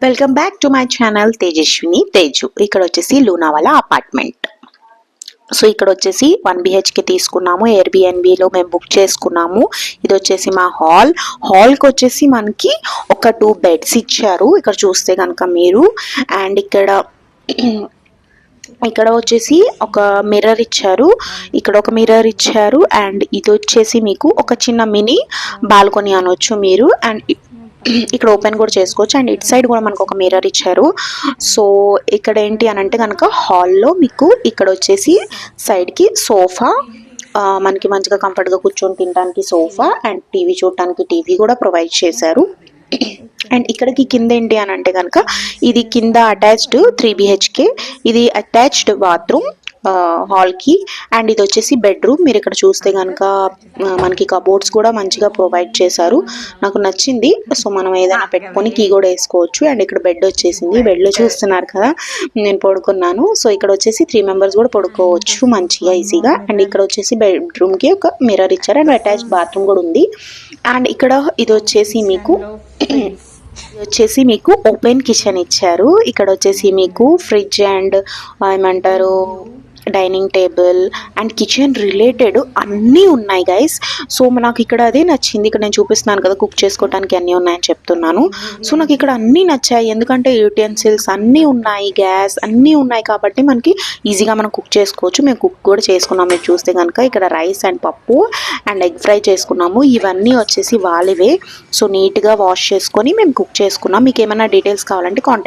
Welcome back to my channel Tejaswini Teju. ఇక్కడ వచ్చేసి Lonavala apartment. So ఇక్కడ వచ్చేసి 1 BHK తీసుకున్నాము. ఎయిర్బిఎన్బిలో మేము బుక్ చేసుకున్నాము. ఇది వచ్చేసి మా హాల్కి వచ్చేసి మనకి ఒక 2 బెడ్స్ ఇచ్చారు ఇక్కడ చూస్తే కనుక మీరు. అండ్ ఇక్కడ వచ్చేసి ఒక మిర్రర్ ఇచ్చారు, ఇక్కడ ఒక మిర్రర్ ఇచ్చారు. అండ్ ఇది వచ్చేసి మీకు ఒక చిన్న మినీ బాల్కనీ అనొచ్చు మీరు. అండ్ ఇక్కడ ఓపెన్ కూడా చేసుకోవచ్చు. అండ్ ఇటు సైడ్ కూడా మనకు ఒక మిర్రర్ ఇచ్చారు. సో ఇక్కడ ఏంటి అని అంటే కనుక హాల్లో మీకు ఇక్కడ వచ్చేసి సైడ్కి సోఫా, మనకి మంచిగా కంఫర్ట్గా కూర్చొని తినడానికి సోఫా, అండ్ టీవీ చూడటానికి టీవీ కూడా ప్రొవైడ్ చేశారు. అండ్ ఇక్కడికి కింద ఏంటి అని అంటే కనుక ఇది కింద అటాచ్డ్ 3 BHK, ఇది అటాచ్డ్ బాత్రూమ్ హాల్కి. అండ్ ఇది వచ్చేసి బెడ్రూమ్. మీరు ఇక్కడ చూస్తే కనుక మనకి కబోర్డ్స్ కూడా మంచిగా ప్రొవైడ్ చేశారు, నాకు నచ్చింది. సో మనం ఏదైనా పెట్టుకొని కీ కూడా వేసుకోవచ్చు. అండ్ ఇక్కడ బెడ్ వచ్చేసింది, బెడ్లో చూస్తున్నారు కదా నేను పడుకున్నాను. సో ఇక్కడ వచ్చేసి 3 మెంబర్స్ కూడా పడుకోవచ్చు మంచిగా ఈజీగా. అండ్ ఇక్కడ వచ్చేసి బెడ్రూమ్కి ఒక మిర్రర్ ఇచ్చారు అండ్ అటాచ్డ్ బాత్రూమ్ కూడా ఉంది. అండ్ ఇక్కడ ఇది వచ్చేసి మీకు ఓపెన్ కిచెన్ ఇచ్చారు. ఇక్కడ వచ్చేసి మీకు ఫ్రిడ్జ్ అండ్ ఏమంటారు dining table and kitchen related అన్నీ ఉన్నాయి గైస్. సో నాకు ఇక్కడ అదే నచ్చింది. ఇక్కడ నేను చూపిస్తున్నాను కదా కుక్ చేసుకోవడానికి అన్నీ ఉన్నాయని చెప్తున్నాను. సో నాకు ఇక్కడ అన్నీ నచ్చాయి, ఎందుకంటే యూటెన్సిల్స్ అన్నీ ఉన్నాయి, గ్యాస్ అన్నీ ఉన్నాయి కాబట్టి మనకి ఈజీగా మనం కుక్ చేసుకోవచ్చు. మేము కుక్ కూడా చేసుకున్నాము. మీరు చూస్తే కనుక ఇక్కడ రైస్ అండ్ పప్పు అండ్ ఎగ్ ఫ్రై చేసుకున్నాము. ఇవన్నీ వచ్చేసి వాళ్ళవే. సో నీట్గా వాష్ చేసుకొని మేము కుక్ చేసుకున్నాం. మీకు ఏమైనా డీటెయిల్స్ కావాలంటే కాంటాక్ట్